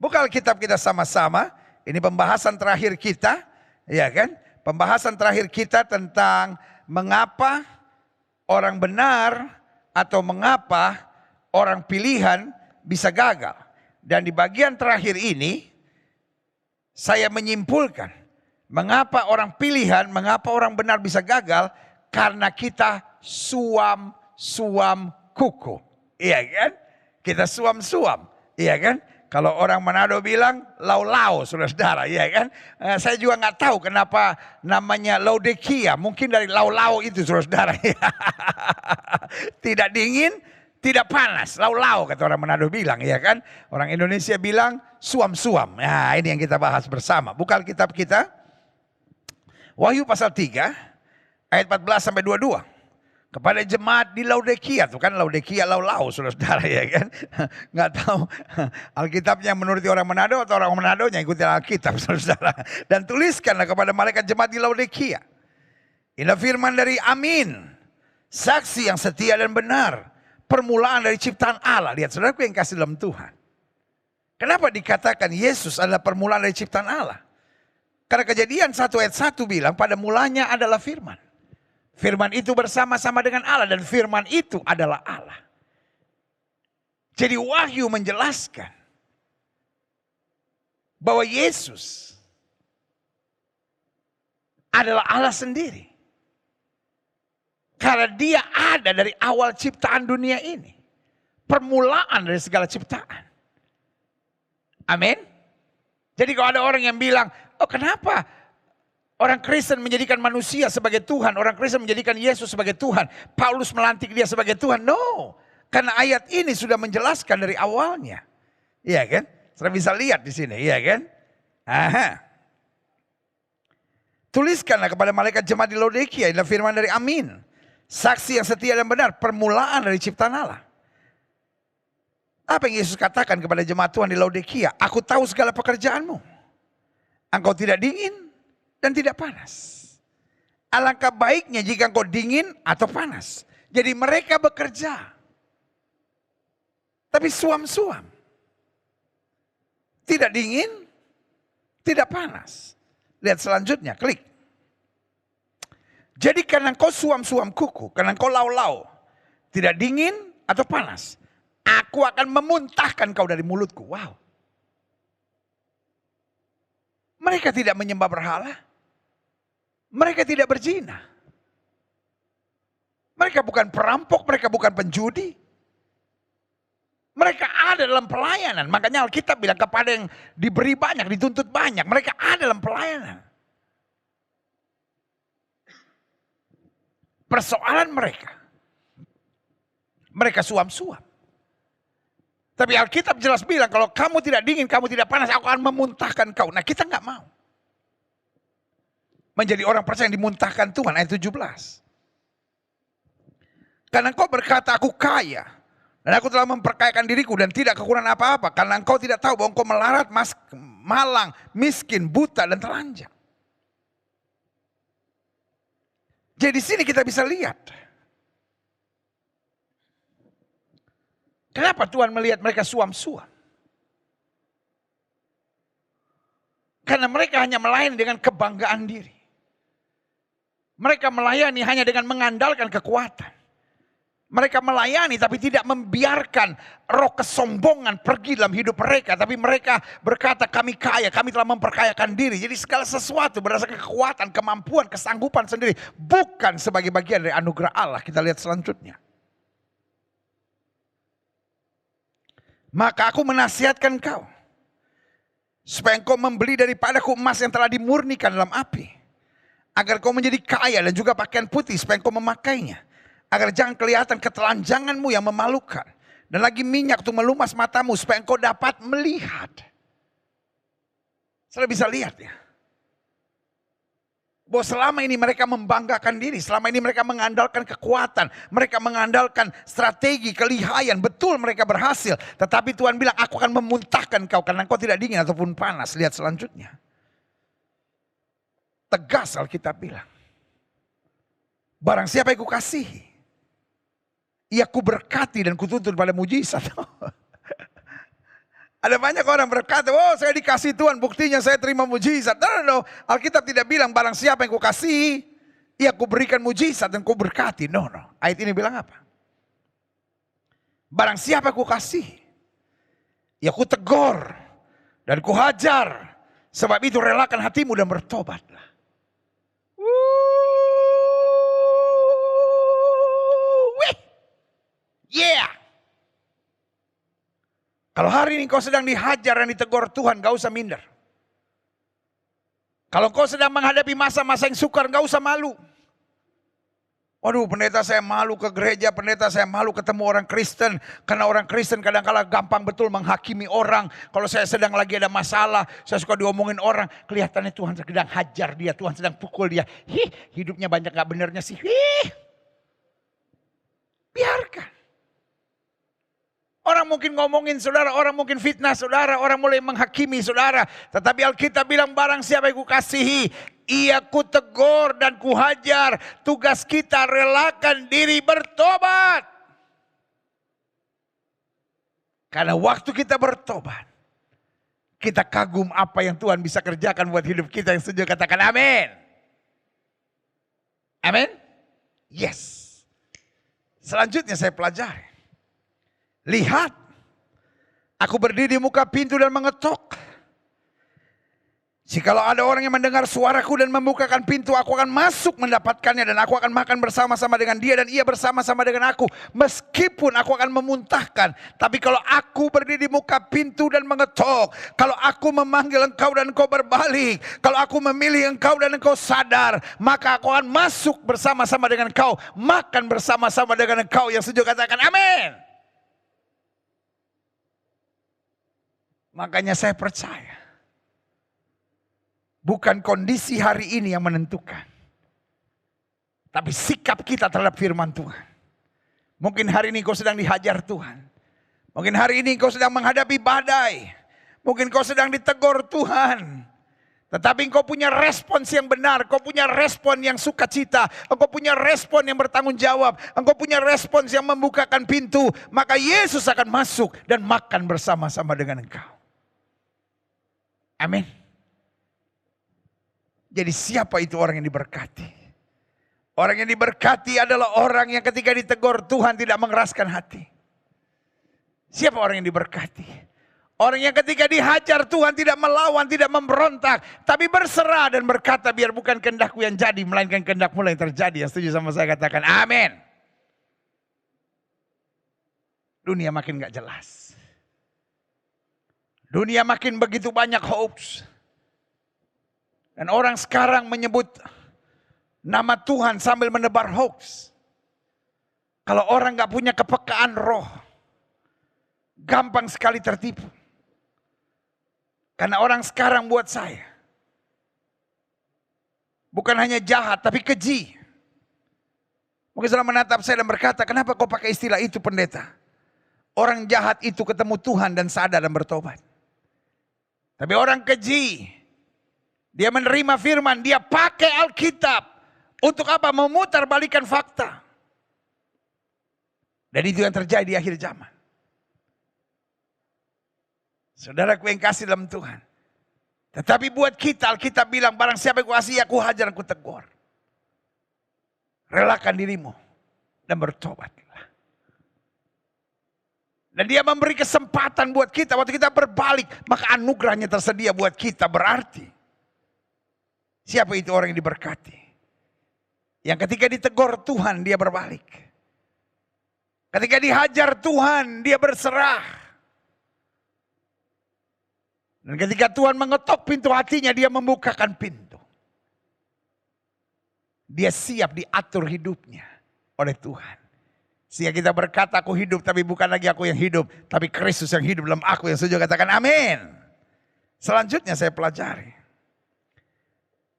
Buka Alkitab kita sama-sama. Ini pembahasan terakhir kita, ya kan? Pembahasan terakhir kita tentang mengapa orang benar atau mengapa orang pilihan bisa gagal. Dan di bagian terakhir ini saya menyimpulkan mengapa orang pilihan, mengapa orang benar bisa gagal, karena kita suam-suam kuku. Iya kan? Kita suam-suam, iya kan? Kalau orang Manado bilang lau-lau, saudara-saudara, ya kan? Saya juga nggak tahu kenapa namanya Laodikia. Mungkin dari lau-lau itu, saudara-saudara. Tidak dingin, tidak panas, lau-lau kata orang Manado bilang, ya kan? Orang Indonesia bilang suam-suam. Nah, ini yang kita bahas bersama. Buka Alkitab kita. Wahyu pasal 3, ayat 14 sampai 22. Kepada jemaat di Laodikia, tuh kan Laodikia lau-lau, saudara-saudara, ya kan? Nggak tahu Alkitabnya menuruti orang Manado atau orang Manadonya ikuti Alkitab, saudara-saudara. Dan tuliskanlah kepada malaikat jemaat di Laodikia. Inilah firman dari Amin, saksi yang setia dan benar, permulaan dari ciptaan Allah. Lihat saudaraku yang kasih dalam Tuhan. Kenapa dikatakan Yesus adalah permulaan dari ciptaan Allah? Karena Kejadian 1 ayat 1 bilang pada mulanya adalah firman. Firman itu bersama-sama dengan Allah dan firman itu adalah Allah. Jadi Wahyu menjelaskan bahwa Yesus adalah Allah sendiri. Karena dia ada dari awal ciptaan dunia ini. Permulaan dari segala ciptaan. Amin. Jadi kalau ada orang yang bilang, oh kenapa orang Kristen menjadikan manusia sebagai Tuhan. Orang Kristen menjadikan Yesus sebagai Tuhan. Paulus melantik dia sebagai Tuhan. No. Karena ayat ini sudah menjelaskan dari awalnya. Iya kan? Saudara bisa lihat di sini. Iya kan? Aha. Tuliskanlah kepada malaikat jemaat di Laodikia. Inilah firman dari Amin. Saksi yang setia dan benar. Permulaan dari ciptaan Allah. Apa yang Yesus katakan kepada jemaat Tuhan di Laodikia? Aku tahu segala pekerjaanmu. Engkau tidak dingin dan tidak panas. Alangkah baiknya jika engkau dingin atau panas. Jadi mereka bekerja. Tapi suam-suam. Tidak dingin, tidak panas. Lihat selanjutnya, klik. Jadi karena engkau suam-suam kuku, karena engkau lau-lau, tidak dingin atau panas, aku akan memuntahkan kau dari mulutku. Wow. Mereka tidak menyembah berhala. Mereka tidak berzina. Mereka bukan perampok, mereka bukan penjudi. Mereka ada dalam pelayanan. Makanya Alkitab bilang kepada yang diberi banyak, dituntut banyak. Mereka ada dalam pelayanan. Persoalan mereka suam-suam. Tapi Alkitab jelas bilang kalau kamu tidak dingin, kamu tidak panas, aku akan memuntahkan kau. Nah kita nggak mau. Menjadi orang percaya yang dimuntahkan Tuhan, ayat 17. Karena engkau berkata aku kaya. Dan aku telah memperkayakan diriku dan tidak kekurangan apa-apa. Karena engkau tidak tahu bahwa engkau melarat, malang, miskin, buta dan telanjang. Jadi di sini kita bisa lihat. Kenapa Tuhan melihat mereka suam-suam? Karena mereka hanya melayani dengan kebanggaan diri. Mereka melayani hanya dengan mengandalkan kekuatan. Mereka melayani tapi tidak membiarkan roh kesombongan pergi dalam hidup mereka. Tapi mereka berkata kami kaya, kami telah memperkayakan diri. Jadi segala sesuatu berdasarkan kekuatan, kemampuan, kesanggupan sendiri. Bukan sebagai bagian dari anugerah Allah. Kita lihat selanjutnya. Maka aku menasihatkan kau. Supaya engkau membeli daripadaku emas yang telah dimurnikan dalam api. Agar kau menjadi kaya dan juga pakaian putih supaya engkau memakainya. Agar jangan kelihatan ketelanjanganmu yang memalukan. Dan lagi minyak untuk melumas matamu supaya engkau dapat melihat. Saudara bisa lihat ya. Bahwa selama ini mereka membanggakan diri. Selama ini mereka mengandalkan kekuatan. Mereka mengandalkan strategi, kelihayan. Betul mereka berhasil. Tetapi Tuhan bilang aku akan memuntahkan kau karena engkau tidak dingin ataupun panas. Lihat selanjutnya. Tegas Alkitab bilang. Barang siapa yang kukasihi, ia kuberkati dan kutuntun pada mujizat. Ada banyak orang berkata, oh saya dikasih Tuhan, buktinya saya terima mujizat. No. Alkitab tidak bilang barang siapa yang kau kasih, ia ku berikan mujizat dan kau berkati. No. Ayat ini bilang apa? Barang siapa ku kasih, ya ku tegur dan ku hajar. Sebab itu relakan hatimu dan bertobatlah. Yeah. Kalau hari ini kau sedang dihajar dan ditegur Tuhan, gak usah minder. Kalau kau sedang menghadapi masa-masa yang sukar, gak usah malu. Waduh, pendeta saya malu ke gereja, pendeta saya malu ketemu orang Kristen. Karena orang Kristen kadang-kala gampang betul menghakimi orang. Kalau saya sedang lagi ada masalah, saya suka diomongin orang. Kelihatannya Tuhan sedang hajar dia, Tuhan sedang pukul dia. Hidupnya banyak gak benernya sih. Biarkan. Orang mungkin ngomongin saudara, orang mungkin fitnah saudara, orang mulai menghakimi saudara. Tetapi Alkitab bilang barang siapa yang kukasihi, ia kutegur dan kuhajar. Tugas kita relakan diri bertobat. Karena waktu kita bertobat, kita kagum apa yang Tuhan bisa kerjakan buat hidup kita. Yang setuju katakan amin. Amin? Yes. Selanjutnya saya pelajari. Lihat, aku berdiri di muka pintu dan mengetuk. Jikalau ada orang yang mendengar suaraku dan membukakan pintu, aku akan masuk mendapatkannya dan aku akan makan bersama-sama dengan dia dan ia bersama-sama dengan aku. Meskipun aku akan memuntahkan, tapi kalau aku berdiri di muka pintu dan mengetuk, kalau aku memanggil engkau dan engkau berbalik, kalau aku memilih engkau dan engkau sadar, maka aku akan masuk bersama-sama dengan engkau, makan bersama-sama dengan engkau. Yang setuju katakan amin. Makanya saya percaya, bukan kondisi hari ini yang menentukan, tapi sikap kita terhadap firman Tuhan. Mungkin hari ini kau sedang dihajar Tuhan. Mungkin hari ini kau sedang menghadapi badai. Mungkin kau sedang ditegur Tuhan. Tetapi engkau punya respons yang benar, engkau punya respon yang sukacita, engkau punya respon yang bertanggung jawab, engkau punya respons yang membukakan pintu, maka Yesus akan masuk dan makan bersama-sama dengan engkau. Amin. Jadi siapa itu orang yang diberkati? Orang yang diberkati adalah orang yang ketika ditegur Tuhan tidak mengeraskan hati. Siapa orang yang diberkati? Orang yang ketika dihajar Tuhan tidak melawan, tidak memberontak, tapi berserah dan berkata biar bukan kehendakku yang jadi, melainkan kehendakmu yang terjadi. Yang setuju sama saya katakan amin. Dunia makin gak jelas. Dunia makin begitu banyak hoax. Dan orang sekarang menyebut nama Tuhan sambil menebar hoax. Kalau orang gak punya kepekaan roh, gampang sekali tertipu. Karena orang sekarang buat saya, bukan hanya jahat tapi keji. Mungkin saudara menatap saya dan berkata, kenapa kau pakai istilah itu pendeta? Orang jahat itu ketemu Tuhan dan sadar dan bertobat. Tapi orang keji, dia menerima firman, dia pakai Alkitab. Untuk apa? Memutar balikan fakta. Dan itu yang terjadi di akhir zaman. Saudaraku yang kasih dalam Tuhan. Tetapi buat kita, Alkitab bilang, barang siapa yang kuasihi, aku hajar, aku tegur. Relakan dirimu dan bertobatlah. Dan dia memberi kesempatan buat kita. Waktu kita berbalik, maka anugerahnya tersedia buat kita. Berarti, siapa itu orang yang diberkati? Yang ketika ditegur Tuhan, dia berbalik. Ketika dihajar Tuhan, dia berserah. Dan ketika Tuhan mengetok pintu hatinya, dia membukakan pintu. Dia siap diatur hidupnya oleh Tuhan. Sehingga kita berkata, aku hidup, tapi bukan lagi aku yang hidup, tapi Kristus yang hidup dalam aku. Yang setuju katakan amin. Selanjutnya saya pelajari.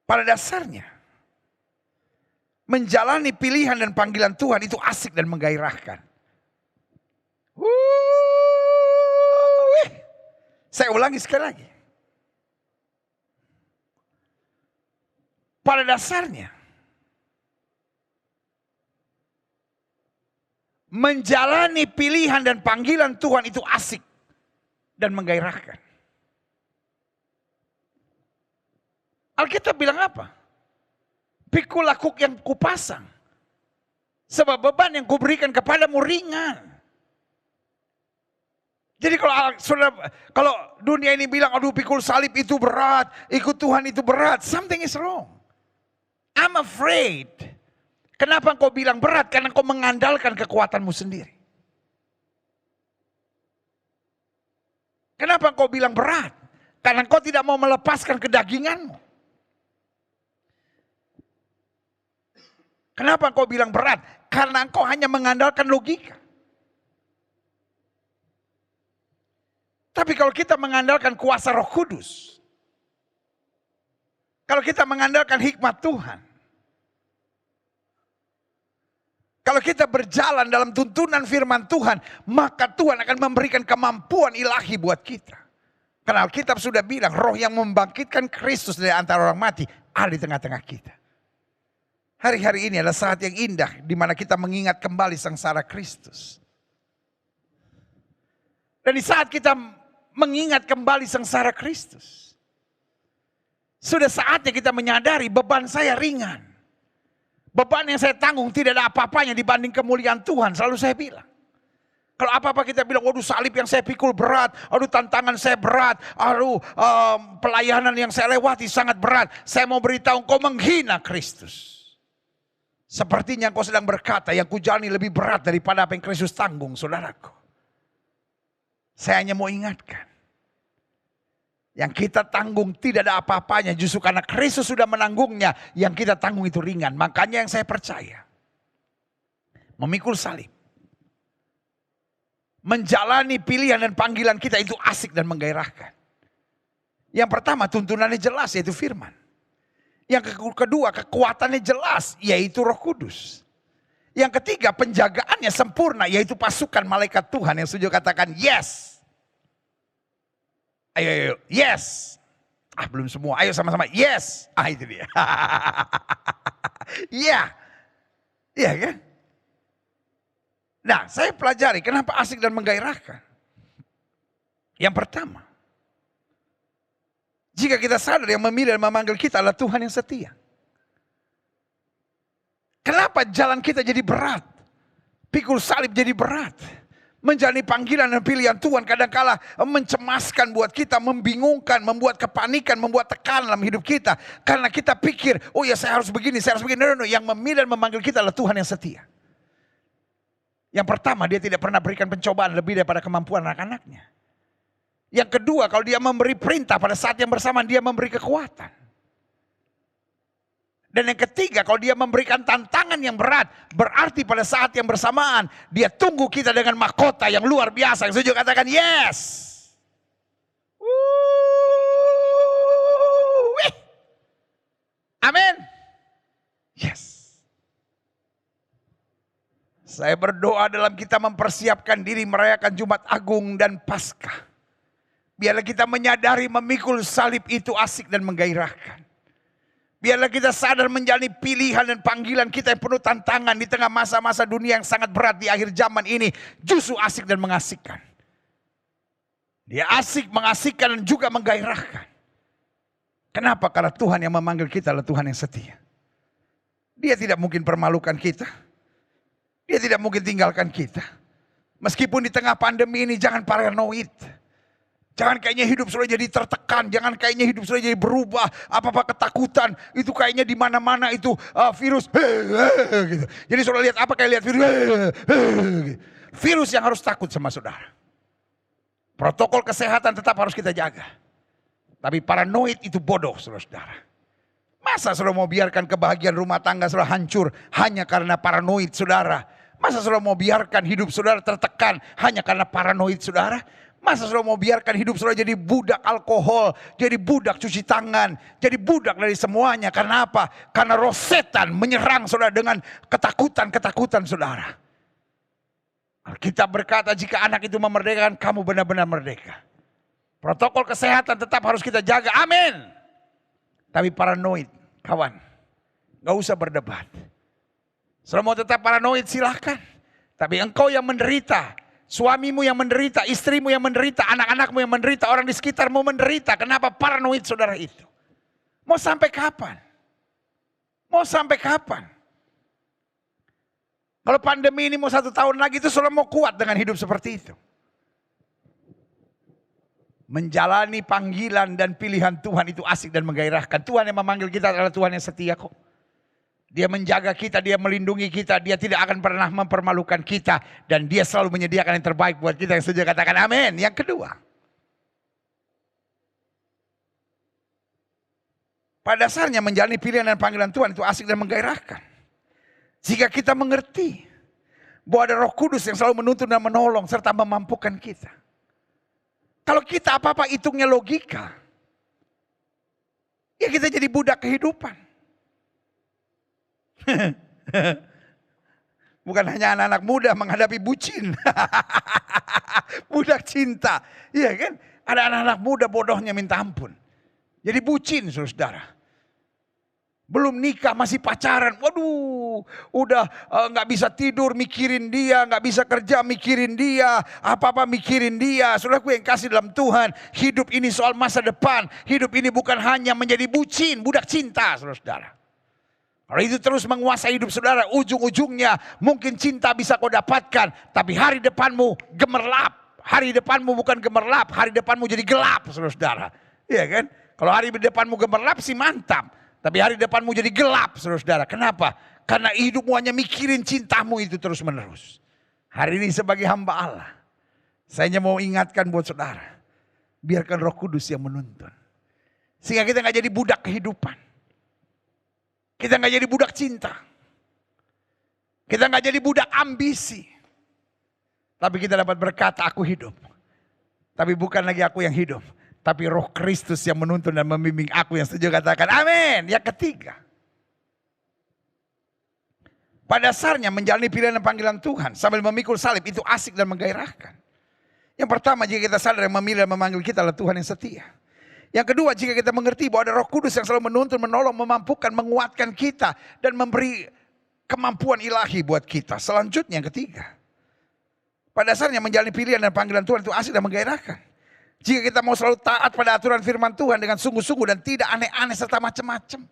Pada dasarnya, menjalani pilihan dan panggilan Tuhan itu asik dan menggairahkan. Saya ulangi sekali lagi. Pada dasarnya, menjalani pilihan dan panggilan Tuhan itu asik dan menggairahkan. Alkitab bilang apa? Pikul lakuk yang kupasang. Sebab beban yang kuberikan kepadamu ringan. Jadi kalau dunia ini bilang, aduh pikul salib itu berat, ikut Tuhan itu berat, something is wrong. I'm afraid. Kenapa engkau bilang berat? Karena engkau mengandalkan kekuatanmu sendiri. Kenapa engkau bilang berat? Karena engkau tidak mau melepaskan kedaginganmu. Kenapa engkau bilang berat? Karena engkau hanya mengandalkan logika. Tapi kalau kita mengandalkan kuasa Roh Kudus, kalau kita mengandalkan hikmat Tuhan, kalau kita berjalan dalam tuntunan firman Tuhan, maka Tuhan akan memberikan kemampuan ilahi buat kita. Karena Alkitab sudah bilang, roh yang membangkitkan Kristus dari antara orang mati ada di tengah-tengah kita. Hari-hari ini adalah saat yang indah di mana kita mengingat kembali sengsara Kristus. Dan di saat kita mengingat kembali sengsara Kristus, sudah saatnya kita menyadari beban saya ringan. Beban yang saya tanggung tidak ada apa-apanya dibanding kemuliaan Tuhan. Selalu saya bilang. Kalau apa-apa kita bilang, waduh salib yang saya pikul berat. Aduh tantangan saya berat. Aduh pelayanan yang saya lewati sangat berat. Saya mau beritahu engkau menghina Kristus. Sepertinya engkau sedang berkata, yang kujalani lebih berat daripada apa yang Kristus tanggung, saudaraku. Saya hanya mau ingatkan. Yang kita tanggung tidak ada apa-apanya. Justru karena Kristus sudah menanggungnya, yang kita tanggung itu ringan. Makanya yang saya percaya, memikul salib, menjalani pilihan dan panggilan kita itu asik dan menggairahkan. Yang pertama tuntunannya jelas, yaitu firman. Yang kedua kekuatannya jelas, yaitu Roh Kudus. Yang ketiga penjagaannya sempurna, yaitu pasukan malaikat Tuhan yang setuju katakan yes. Ayo, yes. Belum semua, ayo sama-sama, yes. Itu dia. Iya. Iya kan? Nah, saya pelajari kenapa asik dan menggairahkan. Yang pertama, jika kita sadar yang memilih dan memanggil kita adalah Tuhan yang setia. Kenapa jalan kita jadi berat? Pikul salib jadi berat. Menjalani panggilan dan pilihan Tuhan kadangkala mencemaskan buat kita, membingungkan, membuat kepanikan, membuat tekanan dalam hidup kita. Karena kita pikir, oh ya saya harus begini, saya harus begini. No. Yang memilih dan memanggil kita adalah Tuhan yang setia. Yang pertama, dia tidak pernah berikan pencobaan lebih daripada kemampuan anak-anaknya. Yang kedua, kalau dia memberi perintah pada saat yang bersamaan, dia memberi kekuatan. Dan yang ketiga, kalau dia memberikan tantangan yang berat, berarti pada saat yang bersamaan, dia tunggu kita dengan mahkota yang luar biasa. Yang setuju katakan yes. Amin. Yes. Saya berdoa dalam kita mempersiapkan diri merayakan Jumat Agung dan Paskah. Biarlah kita menyadari memikul salib itu asik dan menggairahkan. Biarlah kita sadar menjalani pilihan dan panggilan kita yang penuh tantangan di tengah masa-masa dunia yang sangat berat di akhir zaman ini. Justru asik dan mengasihkan. Dia asik, mengasihkan dan juga menggairahkan. Kenapa? Karena Tuhan yang memanggil kita adalah Tuhan yang setia. Dia tidak mungkin permalukan kita. Dia tidak mungkin tinggalkan kita. Meskipun di tengah pandemi ini jangan paranoid. Jangan kayaknya hidup sudah jadi tertekan, jangan kayaknya hidup sudah jadi berubah, apa-apa ketakutan, itu kayaknya di mana-mana itu virus. Gitu. Jadi saudara lihat apa kayak lihat virus. Gitu. Virus yang harus takut sama saudara. Protokol kesehatan tetap harus kita jaga. Tapi paranoid itu bodoh saudara-saudara. Masa saudara mau biarkan kebahagiaan rumah tangga saudara hancur hanya karena paranoid saudara? Masa saudara mau biarkan hidup saudara tertekan hanya karena paranoid saudara? Masa saudara mau biarkan hidup saudara jadi budak alkohol, jadi budak cuci tangan, jadi budak dari semuanya. Karena apa? Karena roh setan menyerang saudara dengan ketakutan-ketakutan saudara. Alkitab berkata jika anak itu memerdekakan, kamu benar-benar merdeka. Protokol kesehatan tetap harus kita jaga, amin. Tapi paranoid, kawan, gak usah berdebat. Saudara mau tetap paranoid silahkan. Tapi engkau yang menderita, Suamimu yang menderita, istrimu yang menderita, anak-anakmu yang menderita, orang di sekitarmu menderita. Kenapa paranoid saudara itu? Mau sampai kapan? Mau sampai kapan? Kalau pandemi ini mau 1 tahun lagi itu saudara mau kuat dengan hidup seperti itu. Menjalani panggilan dan pilihan Tuhan itu asik dan menggairahkan. Tuhan yang memanggil kita adalah Tuhan yang setia kok. Dia menjaga kita, dia melindungi kita, dia tidak akan pernah mempermalukan kita. Dan dia selalu menyediakan yang terbaik buat kita. Yang setuju katakan amin. Yang kedua, pada dasarnya menjalani pilihan dan panggilan Tuhan itu asik dan menggairahkan. Jika kita mengerti bahwa ada Roh Kudus yang selalu menuntun dan menolong serta memampukan kita. Kalau kita apa-apa hitungnya logika, ya kita jadi budak kehidupan. Bukan hanya anak-anak muda menghadapi bucin. Budak cinta. Iya kan? Ada anak-anak muda bodohnya minta ampun. Jadi bucin saudara. Belum nikah masih pacaran. Waduh, udah gak bisa tidur mikirin dia. Gak bisa kerja mikirin dia. Apa-apa mikirin dia. Saudaraku yang kasih dalam Tuhan. Hidup ini soal masa depan. Hidup ini bukan hanya menjadi bucin. Budak cinta saudara. Kalau itu terus menguasai hidup saudara, ujung-ujungnya mungkin cinta bisa kau dapatkan. Tapi hari depanmu gemerlap. Hari depanmu bukan gemerlap, hari depanmu jadi gelap saudara. Iya kan? Kalau hari depanmu gemerlap sih mantap. Tapi hari depanmu jadi gelap saudara. Kenapa? Karena hidupmu hanya mikirin cintamu itu terus menerus. Hari ini sebagai hamba Allah, saya hanya mau ingatkan buat saudara. Biarkan Roh Kudus yang menuntun. Sehingga kita gak jadi budak kehidupan. Kita gak jadi budak cinta. Kita gak jadi budak ambisi. Tapi kita dapat berkata aku hidup. Tapi bukan lagi aku yang hidup. Tapi Roh Kristus yang menuntun dan membimbing aku. Yang setuju katakan amin. Yang ketiga. Pada dasarnya menjalani pilihan dan panggilan Tuhan. Sambil memikul salib itu asik dan menggairahkan. Yang pertama jika kita sadar yang memilih dan memanggil kita adalah Tuhan yang setia. Yang kedua, jika kita mengerti bahwa ada Roh Kudus yang selalu menuntun, menolong, memampukan, menguatkan kita. Dan memberi kemampuan ilahi buat kita. Selanjutnya yang ketiga. Pada dasarnya menjalani pilihan dan panggilan Tuhan itu asik dan menggairahkan. Jika kita mau selalu taat pada aturan firman Tuhan dengan sungguh-sungguh dan tidak aneh-aneh serta macam-macam.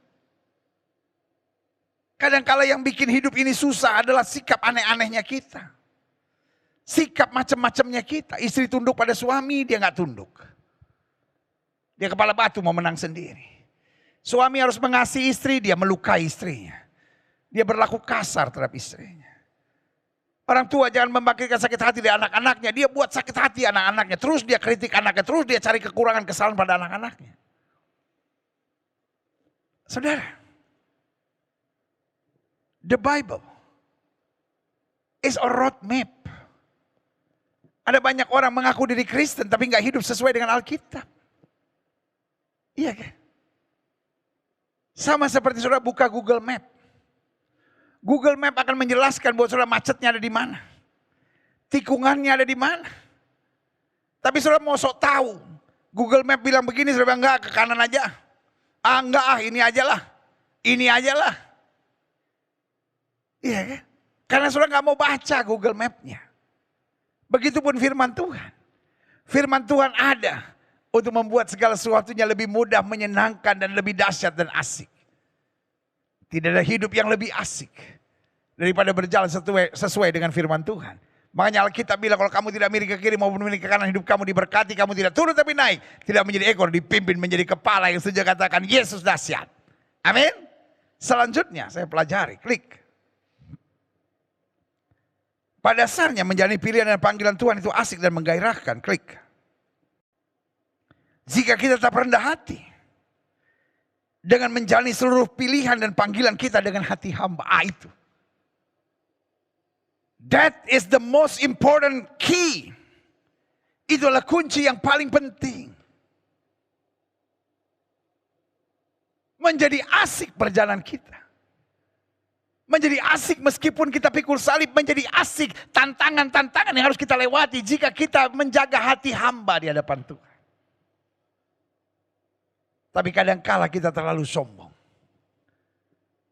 Kadang-kala yang bikin hidup ini susah adalah sikap aneh-anehnya kita. Sikap macam-macamnya kita. Istri tunduk pada suami, dia gak tunduk. Dia kepala batu mau menang sendiri. Suami harus mengasihi istri, dia melukai istrinya. Dia berlaku kasar terhadap istrinya. Orang tua jangan membangkitkan sakit hati dari anak-anaknya. Dia buat sakit hati anak-anaknya. Terus dia kritik anaknya. Terus dia cari kekurangan kesalahan pada anak-anaknya. Saudara. The Bible is a roadmap. Ada banyak orang mengaku diri Kristen tapi gak hidup sesuai dengan Alkitab. Iya kan? Sama seperti saudara buka Google Map. Google Map akan menjelaskan buat saudara macetnya ada di mana. Tikungannya ada di mana. Tapi saudara mau sok tahu. Google Map bilang begini, saudara enggak ke kanan aja. Enggak ini aja lah. Ini aja lah. Iya kan? Karena saudara enggak mau baca Google Map-nya. Begitupun firman Tuhan. Firman Tuhan ada. Untuk membuat segala sesuatunya lebih mudah, menyenangkan dan lebih dahsyat dan asik. Tidak ada hidup yang lebih asik daripada berjalan sesuai dengan firman Tuhan. Makanya Alkitab bilang kalau kamu tidak miring ke kiri maupun miring ke kanan, hidup kamu diberkati, kamu tidak turun tapi naik. Tidak menjadi ekor, dipimpin menjadi kepala yang sejak katakan Yesus dahsyat. Amin. Selanjutnya saya pelajari, klik. Pada dasarnya menjalani pilihan dan panggilan Tuhan itu asik dan menggairahkan, klik. Jika kita tetap rendah hati. Dengan menjalani seluruh pilihan dan panggilan kita dengan hati hamba. Itu. That is the most important key. Itulah kunci yang paling penting. Menjadi asik perjalanan kita. Menjadi asik meskipun kita pikul salib. Menjadi asik tantangan-tantangan yang harus kita lewati. Jika kita menjaga hati hamba di hadapan Tuhan. Tapi kadangkala kita terlalu sombong.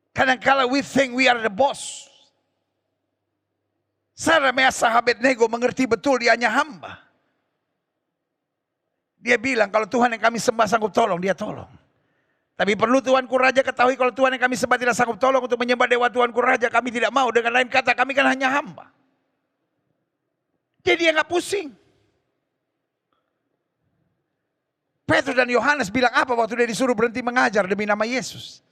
Kadangkala we think we are the boss. Sadrak, Mesyas, Abednego mengerti betul dia hanya hamba. Dia bilang kalau Tuhan yang kami sembah sanggup tolong, dia tolong. Tapi perlu Tuanku Raja ketahui kalau Tuhan yang kami sembah tidak sanggup tolong untuk menyembah dewa Tuanku Raja, kami tidak mau. Dengan lain kata, kami kan hanya hamba. Jadi dia nggak pusing. Petrus dan Yohanes bilang apa waktu dia disuruh berhenti mengajar demi nama Yesus?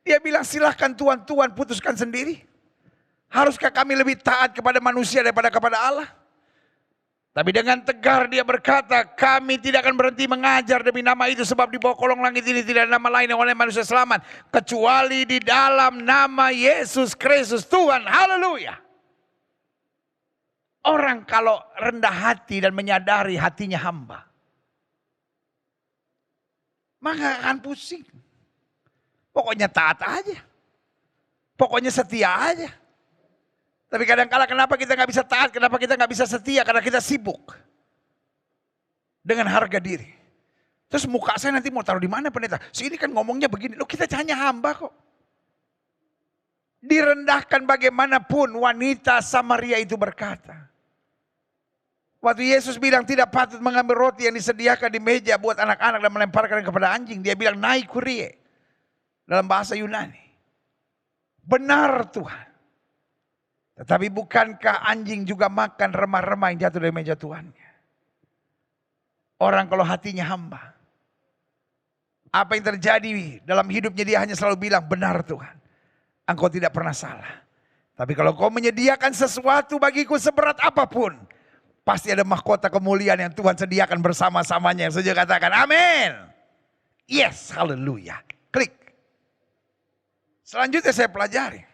Dia bilang silahkan Tuhan putuskan sendiri. Haruskah kami lebih taat kepada manusia daripada kepada Allah? Tapi dengan tegar dia berkata, kami tidak akan berhenti mengajar demi nama itu. Sebab di bawah kolong langit ini tidak ada nama lain yang oleh manusia selamat. Kecuali di dalam nama Yesus Kristus Tuhan. Haleluya. Orang kalau rendah hati dan menyadari hatinya hamba, maka akan pusing. Pokoknya taat aja. Pokoknya setia aja. Tapi kadang-kala kenapa kita nggak bisa taat, kenapa kita nggak bisa setia? Karena kita sibuk dengan harga diri. Terus muka saya nanti mau taruh di mana pendeta? Ini kan ngomongnya begini, loh kita hanya hamba kok. Direndahkan bagaimanapun wanita Samaria itu berkata. Waktu Yesus bilang tidak patut mengambil roti yang disediakan di meja buat anak-anak dan melemparkan kepada anjing. Dia bilang nai kurie dalam bahasa Yunani. Benar Tuhan. Tetapi bukankah anjing juga makan remah-remah yang jatuh dari meja tuannya? Orang kalau hatinya hamba, apa yang terjadi dalam hidupnya dia hanya selalu bilang, benar Tuhan, Engkau tidak pernah salah. Tapi kalau Kau menyediakan sesuatu bagiku seberat apapun, pasti ada mahkota kemuliaan yang Tuhan sediakan bersama-samanya. Yang saja katakan amin. Yes, haleluya. Klik. Selanjutnya saya pelajari.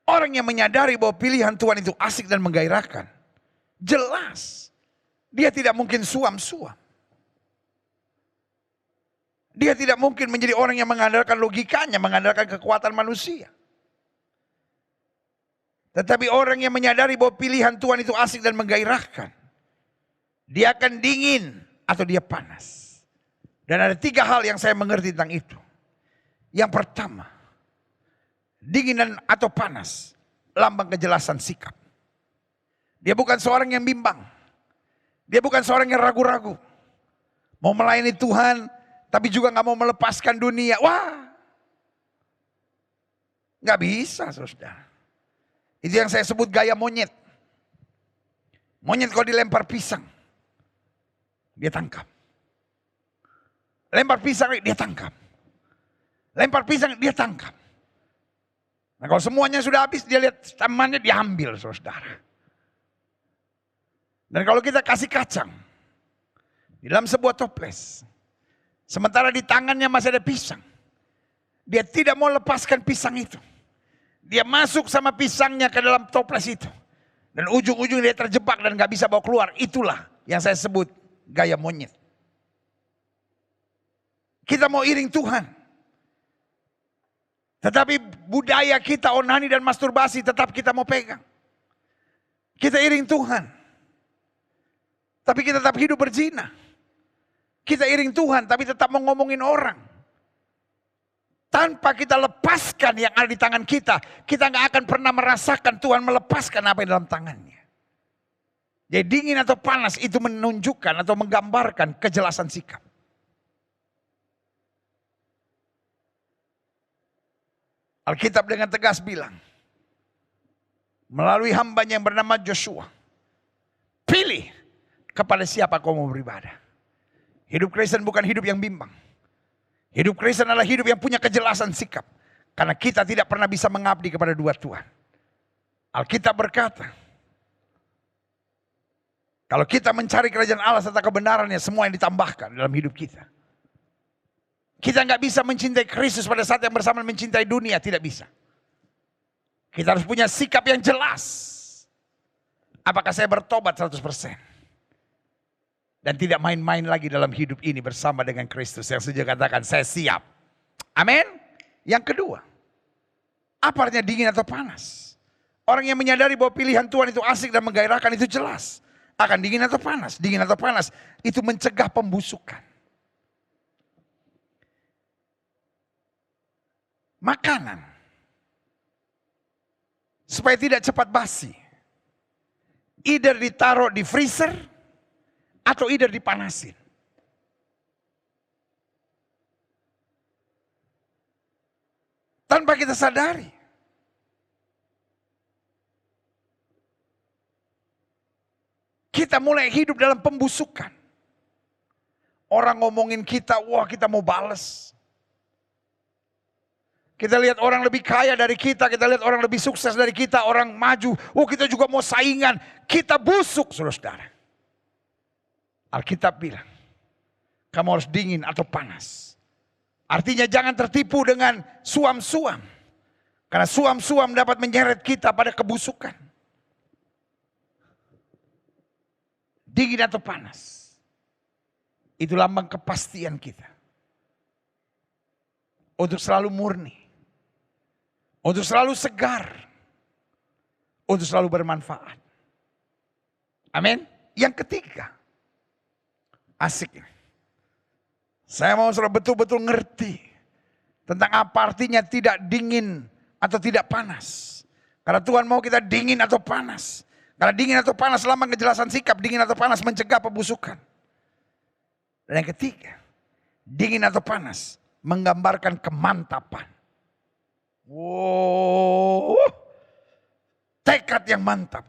Orang yang menyadari bahwa pilihan Tuhan itu asik dan menggairahkan. Jelas. Dia tidak mungkin suam-suam. Dia tidak mungkin menjadi orang yang mengandalkan logikanya, mengandalkan kekuatan manusia. Tetapi orang yang menyadari bahwa pilihan Tuhan itu asik dan menggairahkan. Dia akan dingin atau dia panas. Dan ada 3 hal yang saya mengerti tentang itu. Yang pertama. Dingin atau panas, lambang kejelasan sikap. Dia bukan seorang yang bimbang. Dia bukan seorang yang ragu-ragu. Mau melayani Tuhan, tapi juga gak mau melepaskan dunia. Wah, gak bisa saudara. Itu yang saya sebut gaya monyet. Monyet kalau dilempar pisang, dia tangkap. Lempar pisang, dia tangkap. Lempar pisang, dia tangkap. Nah kalau semuanya sudah habis, dia lihat temannya diambil saudara. Dan kalau kita kasih kacang di dalam sebuah toples, sementara di tangannya masih ada pisang, dia tidak mau lepaskan pisang itu. Dia masuk sama pisangnya ke dalam toples itu. Dan ujung-ujung dia terjebak dan gak bisa bawa keluar. Itulah yang saya sebut gaya monyet. Kita mau iring Tuhan. Tetapi budaya kita onani dan masturbasi tetap kita mau pegang. Kita iring Tuhan. Tapi kita tetap hidup berzina. Kita iring Tuhan tapi tetap mau ngomongin orang. Tanpa kita lepaskan yang ada di tangan kita gak akan pernah merasakan Tuhan melepaskan apa yang dalam tangannya. Jadi dingin atau panas itu menunjukkan atau menggambarkan kejelasan sikap. Alkitab dengan tegas bilang, melalui hambanya yang bernama Joshua, pilih kepada siapa kau mau beribadah. Hidup Kristen bukan hidup yang bimbang. Hidup Kristen adalah hidup yang punya kejelasan sikap. Karena kita tidak pernah bisa mengabdi kepada 2 Tuhan. Alkitab berkata, kalau kita mencari kerajaan Allah serta kebenarannya, semua yang ditambahkan dalam hidup kita. Kita nggak bisa mencintai Kristus pada saat yang bersamaan mencintai dunia, tidak bisa. Kita harus punya sikap yang jelas. Apakah saya bertobat 100%? Dan tidak main-main lagi dalam hidup ini bersama dengan Kristus. Yang sejak katakan saya siap. Amin. Yang kedua, apa artinya dingin atau panas? Orang yang menyadari bahwa pilihan Tuhan itu asik dan menggairahkan itu jelas. Akan dingin atau panas? Dingin atau panas itu mencegah pembusukan. Makanan supaya tidak cepat basi. Either ditaruh di freezer atau either dipanasin. Tanpa kita sadari. Kita mulai hidup dalam pembusukan. Orang ngomongin kita, wah kita mau bales. Kita lihat orang lebih kaya dari kita lihat orang lebih sukses dari kita, orang maju. Oh kita juga mau saingan, kita busuk saudara-saudara. Alkitab bilang, kamu harus dingin atau panas. Artinya jangan tertipu dengan suam-suam. Karena suam-suam dapat menyeret kita pada kebusukan. Dingin atau panas. Itu lambang kepastian kita. Untuk selalu murni. Untuk selalu segar. Untuk selalu bermanfaat. Amin. Yang ketiga. Asik. Saya mau saudara betul-betul ngerti. Tentang apa artinya tidak dingin atau tidak panas. Karena Tuhan mau kita dingin atau panas. Karena dingin atau panas lambang kejelasan sikap. Dingin atau panas mencegah pembusukan. Dan yang ketiga. Dingin atau panas menggambarkan kemantapan. Wow. Tekad yang mantap.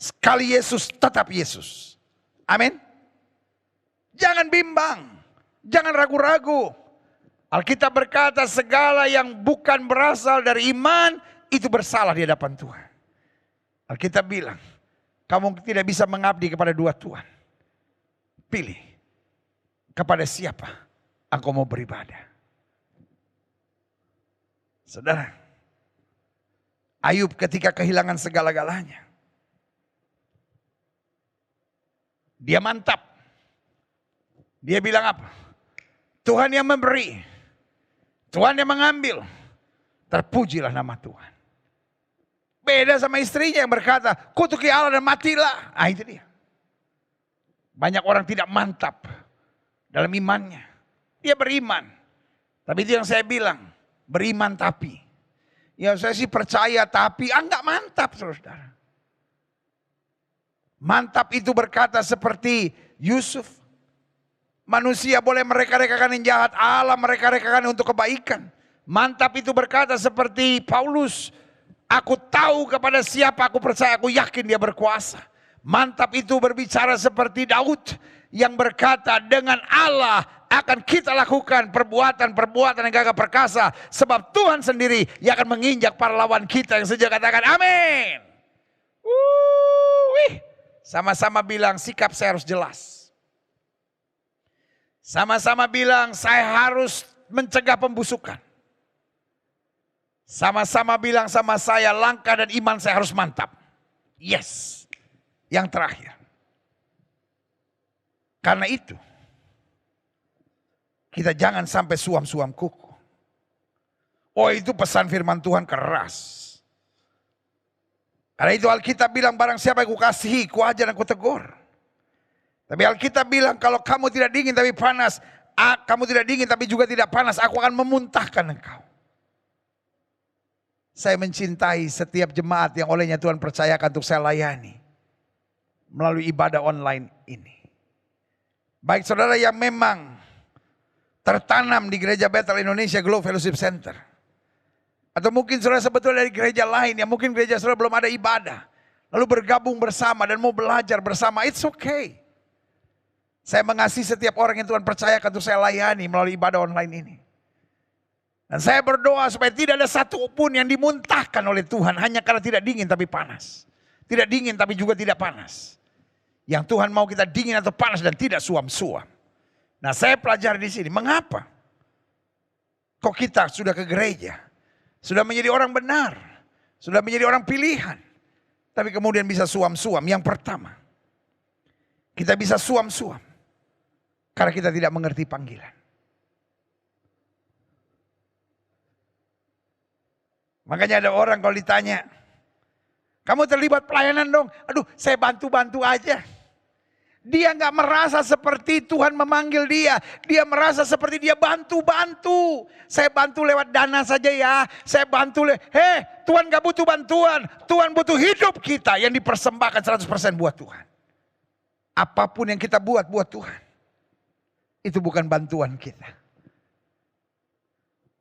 Sekali Yesus tetap Yesus. Amin. Jangan bimbang. Jangan ragu-ragu. Alkitab berkata segala yang bukan berasal dari iman itu bersalah di hadapan Tuhan. Alkitab bilang, kamu tidak bisa mengabdi kepada dua Tuhan. Pilih kepada siapa engkau mau beribadah. Saudara, Ayub ketika kehilangan segala-galanya, dia mantap. Dia bilang apa? Tuhan yang memberi, Tuhan yang mengambil, terpujilah nama Tuhan. Beda sama istrinya yang berkata, kutuki Allah dan matilah. Ah itu dia. Banyak orang tidak mantap dalam imannya. Dia beriman. Tapi itu yang saya bilang, beriman tapi. Ya saya sih percaya tapi, enggak mantap saudara. Mantap itu berkata seperti Yusuf. Manusia boleh mereka-rekakan yang jahat, Allah mereka-rekakan untuk kebaikan. Mantap itu berkata seperti Paulus. Aku tahu kepada siapa aku percaya, aku yakin dia berkuasa. Mantap itu berbicara seperti Daud yang berkata dengan Allah akan kita lakukan perbuatan-perbuatan yang gagah perkasa. Sebab Tuhan sendiri yang akan menginjak para lawan kita yang sejak katakan amin. Sama-sama bilang sikap saya harus jelas. Sama-sama bilang saya harus mencegah pembusukan. Sama-sama bilang sama saya langkah dan iman saya harus mantap. Yes. Yang terakhir. Karena itu. Kita jangan sampai suam-suam kuku. Oh itu pesan firman Tuhan keras. Karena itu Alkitab bilang barang siapa yang kukasihi, kuajar dan kutegur. Tapi Alkitab bilang kalau kamu tidak dingin tapi panas. Kamu tidak dingin tapi juga tidak panas. Aku akan memuntahkan engkau. Saya mencintai setiap jemaat yang olehnya Tuhan percayakan untuk saya layani. Melalui ibadah online ini. Baik saudara yang memang tertanam di gereja Bethel Indonesia Glow Fellowship Center. Atau mungkin saudara sebetulnya dari gereja lain yang mungkin gereja saudara belum ada ibadah. Lalu bergabung bersama dan mau belajar bersama. It's okay. Saya mengasihi setiap orang yang Tuhan percayakan untuk saya layani melalui ibadah online ini. Dan saya berdoa supaya tidak ada satu pun yang dimuntahkan oleh Tuhan hanya karena tidak dingin tapi panas. Tidak dingin tapi juga tidak panas. Yang Tuhan mau kita dingin atau panas dan tidak suam-suam. Nah saya pelajari di sini, mengapa? Kok kita sudah ke gereja, sudah menjadi orang benar, sudah menjadi orang pilihan. Tapi kemudian bisa suam-suam. Yang pertama, kita bisa suam-suam karena kita tidak mengerti panggilan. Makanya ada orang kalau ditanya, kamu terlibat pelayanan dong. Aduh saya bantu-bantu aja. Dia nggak merasa seperti Tuhan memanggil dia. Dia merasa seperti dia bantu-bantu. Saya bantu lewat dana saja ya. Saya bantu. Tuhan nggak butuh bantuan. Tuhan butuh hidup kita yang dipersembahkan 100% buat Tuhan. Apapun yang kita buat Tuhan. Itu bukan bantuan kita.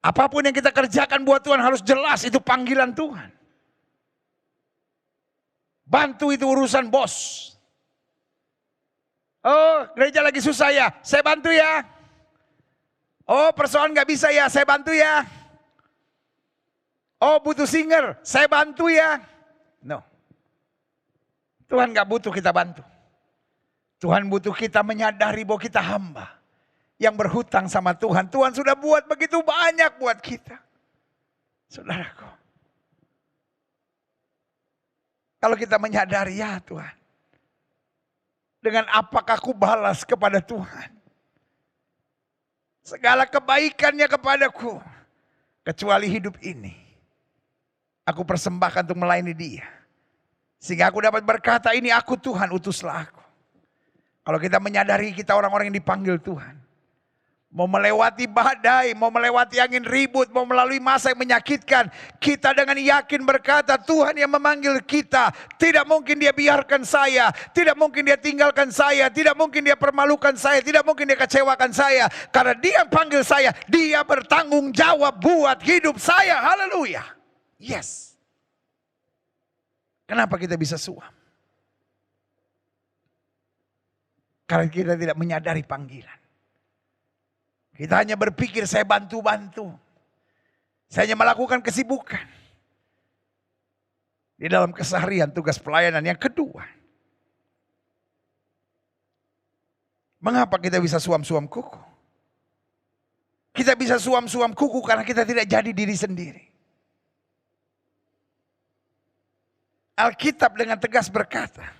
Apapun yang kita kerjakan buat Tuhan harus jelas itu panggilan Tuhan. Bantu itu urusan bos. Oh, gereja lagi susah ya, saya bantu ya. Oh, persoalan gak bisa ya, saya bantu ya. Oh, butuh singer, saya bantu ya. No. Tuhan gak butuh kita bantu. Tuhan butuh kita menyadari bahwa kita hamba yang berhutang sama Tuhan. Tuhan sudah buat begitu banyak buat kita. Saudaraku. Kalau kita menyadari, ya Tuhan. Dengan apakah aku balas kepada Tuhan? Segala kebaikannya kepadaku. Kecuali hidup ini. Aku persembahkan untuk melayani dia. Sehingga aku dapat berkata, ini aku Tuhan, utuslah aku. Kalau kita menyadari kita orang-orang yang dipanggil Tuhan. Mau melewati badai, mau melewati angin ribut, mau melalui masa yang menyakitkan. Kita dengan yakin berkata, Tuhan yang memanggil kita. Tidak mungkin dia biarkan saya. Tidak mungkin dia tinggalkan saya. Tidak mungkin dia permalukan saya. Tidak mungkin dia kecewakan saya. Karena dia panggil saya, dia bertanggung jawab buat hidup saya. Haleluya. Yes. Kenapa kita bisa suam? Karena kita tidak menyadari panggilan. Kita hanya berpikir saya bantu-bantu. Saya hanya melakukan kesibukan. Di dalam keseharian tugas pelayanan yang kedua. Mengapa kita bisa suam-suam kuku? Kita bisa suam-suam kuku karena kita tidak jadi diri sendiri. Alkitab dengan tegas berkata,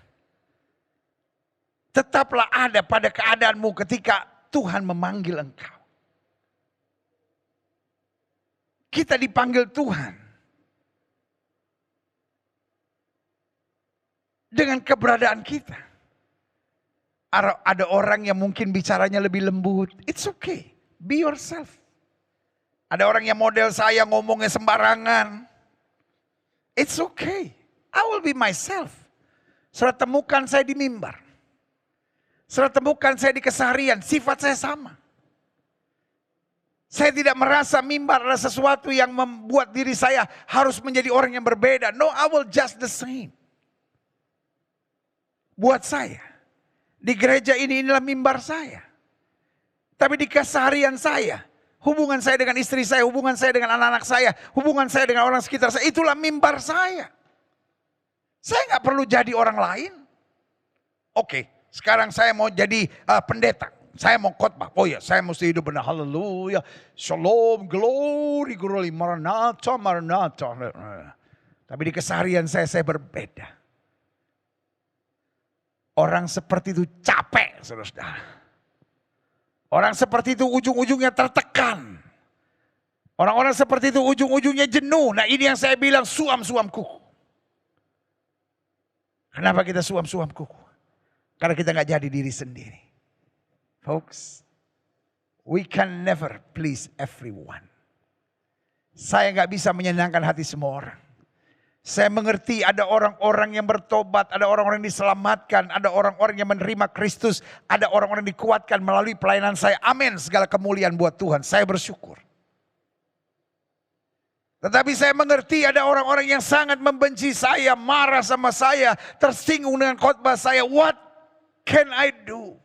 tetaplah ada pada keadaanmu ketika Tuhan memanggil engkau. Kita dipanggil Tuhan dengan keberadaan kita. Ada orang yang mungkin bicaranya lebih lembut. It's okay. Be yourself. Ada orang yang model saya ngomongnya sembarangan. It's okay. I will be myself. Saudara temukan saya di mimbar. Saudara temukan saya di keseharian. Sifat saya sama. Saya tidak merasa mimbar adalah sesuatu yang membuat diri saya harus menjadi orang yang berbeda. No, I will just the same. Buat saya, di gereja inilah mimbar saya. Tapi di keseharian saya, hubungan saya dengan istri saya, hubungan saya dengan anak-anak saya, hubungan saya dengan orang sekitar saya, itulah mimbar saya. Saya nggak perlu jadi orang lain. Oke, sekarang saya mau jadi pendeta. Saya mau khotbah. Oh ya, saya mesti hidup benar. Haleluya. Shalom, glory, glory. Maranatha, Maranatha. Tapi di keseharian saya berbeda. Orang seperti itu capek, saudara. Orang seperti itu ujung-ujungnya tertekan. Orang-orang seperti itu ujung-ujungnya jenuh. Nah ini yang saya bilang suam-suam kuku. Kenapa kita suam-suam kuku? Karena kita gak jadi diri sendiri. Folks, we can never please everyone. Saya gak bisa menyenangkan hati semua orang. Saya mengerti ada orang-orang yang bertobat, ada orang-orang yang diselamatkan, ada orang-orang yang menerima Kristus, ada orang-orang yang dikuatkan melalui pelayanan saya. Amin, segala kemuliaan buat Tuhan. Saya bersyukur. Tetapi saya mengerti ada orang-orang yang sangat membenci saya, marah sama saya, tersinggung dengan khotbah saya. What can I do?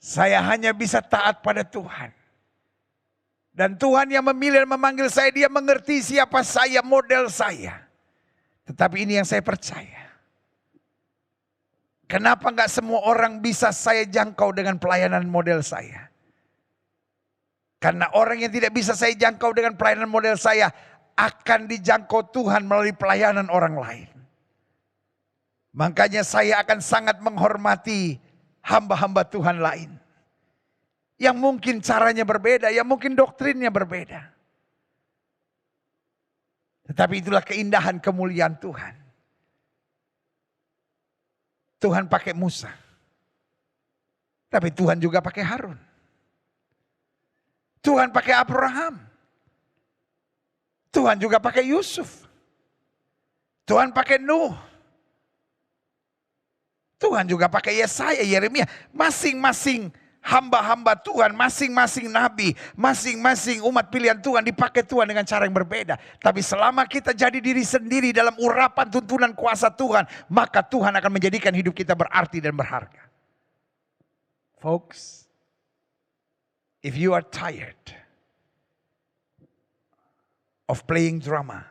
Saya hanya bisa taat pada Tuhan. Dan Tuhan yang memilih dan memanggil saya, dia mengerti siapa saya, model saya. Tetapi ini yang saya percaya. Kenapa enggak semua orang bisa saya jangkau dengan pelayanan model saya? Karena orang yang tidak bisa saya jangkau dengan pelayanan model saya akan dijangkau Tuhan melalui pelayanan orang lain. Makanya saya akan sangat menghormati hamba-hamba Tuhan lain. Yang mungkin caranya berbeda, yang mungkin doktrinnya berbeda. Tetapi itulah keindahan kemuliaan Tuhan. Tuhan pakai Musa. Tapi Tuhan juga pakai Harun. Tuhan pakai Abraham. Tuhan juga pakai Yusuf. Tuhan pakai Nuh. Tuhan juga pakai Yesaya, Yeremia. Masing-masing hamba-hamba Tuhan, masing-masing nabi, masing-masing umat pilihan Tuhan dipakai Tuhan dengan cara yang berbeda. Tapi selama kita jadi diri sendiri dalam urapan tuntunan kuasa Tuhan, maka Tuhan akan menjadikan hidup kita berarti dan berharga. Folks, if you are tired of playing drama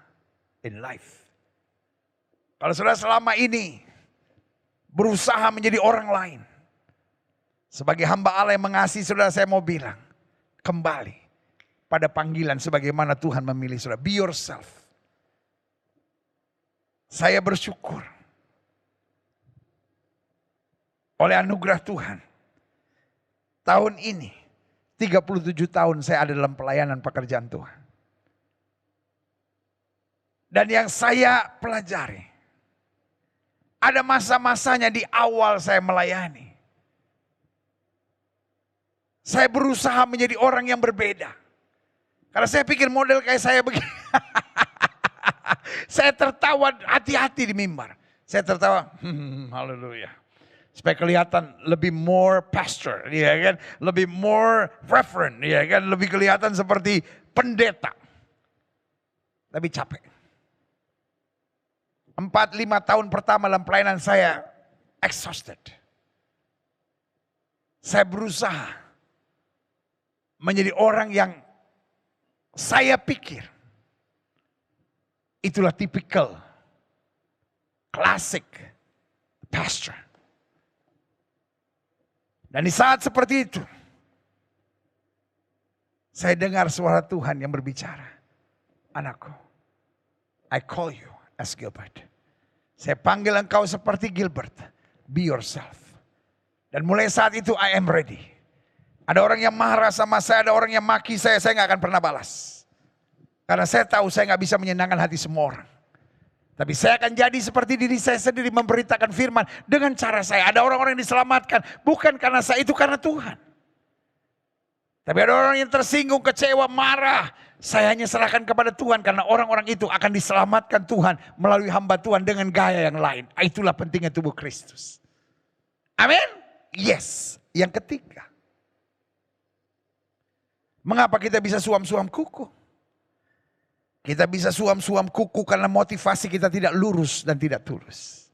in life, kalau saudara selama ini berusaha menjadi orang lain, sebagai hamba Allah yang mengasihi saudara, saya mau bilang, kembali pada panggilan sebagaimana Tuhan memilih saudara. Be yourself. Saya bersyukur oleh anugerah Tuhan. Tahun ini, 37 tahun saya ada dalam pelayanan pekerjaan Tuhan. Dan yang saya pelajari, ada masa-masanya di awal saya melayani. Saya berusaha menjadi orang yang berbeda. Karena saya pikir model kayak saya begini. Saya tertawa hati-hati di mimbar. Saya tertawa, haleluya. Supaya kelihatan lebih more pastor, ya kan? Lebih more reverend, ya kan? Lebih kelihatan seperti pendeta. Tapi capek. 4-5 tahun pertama dalam pelayanan saya exhausted. Saya berusaha menjadi orang yang saya pikir itulah tipikal, klasik pastor. Dan di saat seperti itu, saya dengar suara Tuhan yang berbicara. Anakku, I call you as Gilbert. Saya panggil engkau seperti Gilbert. Be yourself. Dan mulai saat itu I am ready. Ada orang yang marah sama saya, ada orang yang maki saya gak akan pernah balas. Karena saya tahu saya gak bisa menyenangkan hati semua orang. Tapi saya akan jadi seperti diri saya sendiri, memberitakan firman dengan cara saya. Ada orang-orang yang diselamatkan bukan karena saya, itu karena Tuhan. Tapi ada orang yang tersinggung, kecewa, marah. Saya hanya serahkan kepada Tuhan karena orang-orang itu akan diselamatkan Tuhan melalui hamba Tuhan dengan gaya yang lain. Itulah pentingnya tubuh Kristus. Amin? Yes. Yang ketiga. Mengapa kita bisa suam-suam kuku? Kita bisa suam-suam kuku karena motivasi kita tidak lurus dan tidak tulus.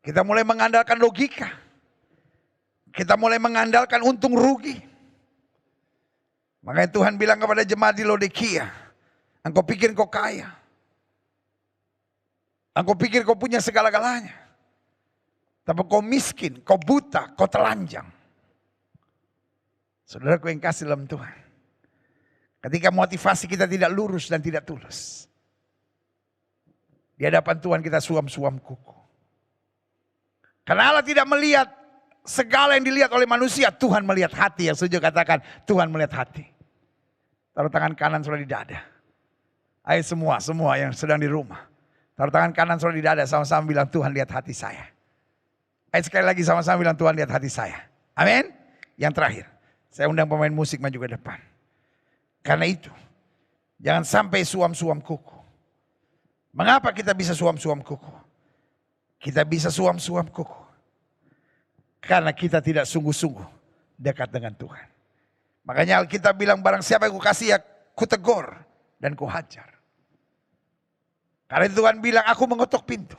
Kita mulai mengandalkan logika. Kita mulai mengandalkan untung rugi. Makanya Tuhan bilang kepada jemaat di Laodikia, engkau pikir kau kaya. Engkau pikir kau punya segala-galanya. Tapi kau miskin, kau buta, kau telanjang. Saudaraku yang kasih dalam Tuhan. Ketika motivasi kita tidak lurus dan tidak tulus, di hadapan Tuhan kita suam-suam kuku. Karena Allah tidak melihat segala yang dilihat oleh manusia. Tuhan melihat hati. Yang setuju katakan, Tuhan melihat hati. Taruh tangan kanan saudara di dada. Ayo semua yang sedang di rumah. Taruh tangan kanan saudara di dada, sama-sama bilang, Tuhan lihat hati saya. Ayo sekali lagi sama-sama bilang, Tuhan lihat hati saya. Amin. Yang terakhir, saya undang pemain musik maju ke depan. Karena itu, jangan sampai suam-suam kuku. Mengapa kita bisa suam-suam kuku? Kita bisa suam-suam kuku karena kita tidak sungguh-sungguh dekat dengan Tuhan. Makanya Alkitab bilang, barang siapa yang kukasih ya kutegur dan kuhajar. Karena itu Tuhan bilang, aku mengetuk pintu.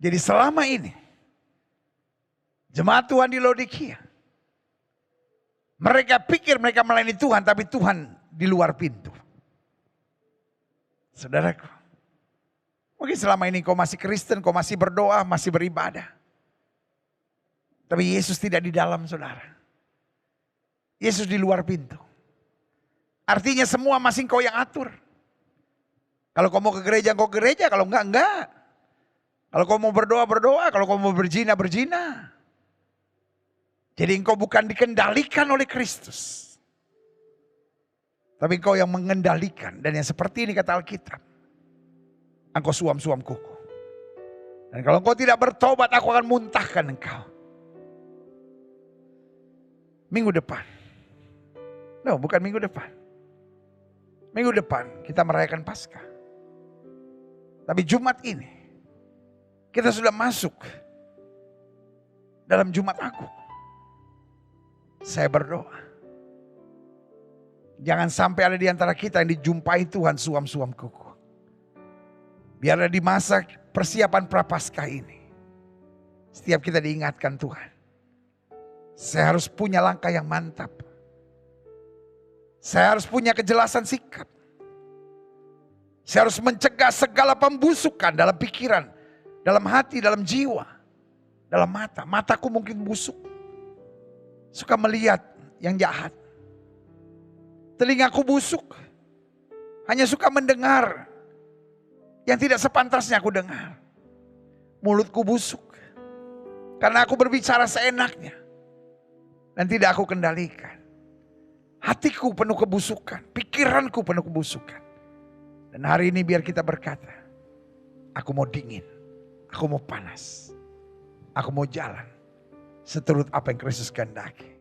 Jadi selama ini jemaat Tuhan di Laodikia, mereka pikir mereka melayani Tuhan, tapi Tuhan di luar pintu. Saudaraku, mungkin selama ini kau masih Kristen, kau masih berdoa, masih beribadah. Tapi Yesus tidak di dalam saudara. Yesus di luar pintu. Artinya semua masing kau yang atur. Kalau kau mau ke gereja, kau ke gereja. Kalau enggak. Kalau kau mau berdoa, berdoa. Kalau kau mau berzina, berzina. Jadi engkau bukan dikendalikan oleh Kristus. Tapi engkau yang mengendalikan. Dan yang seperti ini kata Alkitab. Engkau suam-suam kuku. Dan kalau engkau tidak bertobat, aku akan muntahkan engkau. Minggu depan. No, bukan minggu depan. Minggu depan kita merayakan Paskah. Tapi Jumat ini kita sudah masuk dalam Jumat Agung. Saya berdoa, jangan sampai ada di antara kita yang dijumpai Tuhan suam-suam kuku. Biarlah di masa persiapan Prapaskah ini, setiap kita diingatkan Tuhan, saya harus punya langkah yang mantap. Saya harus punya kejelasan sikap. Saya harus mencegah segala pembusukan dalam pikiran, dalam hati, dalam jiwa, dalam mata. Mataku mungkin busuk, suka melihat yang jahat. Telingaku busuk, hanya suka mendengar yang tidak sepantasnya aku dengar. Mulutku busuk, karena aku berbicara seenaknya dan tidak aku kendalikan. Hatiku penuh kebusukan, pikiranku penuh kebusukan. Dan hari ini biar kita berkata, aku mau dingin, aku mau panas, aku mau jalan seturut apa yang Kristus kehendaki.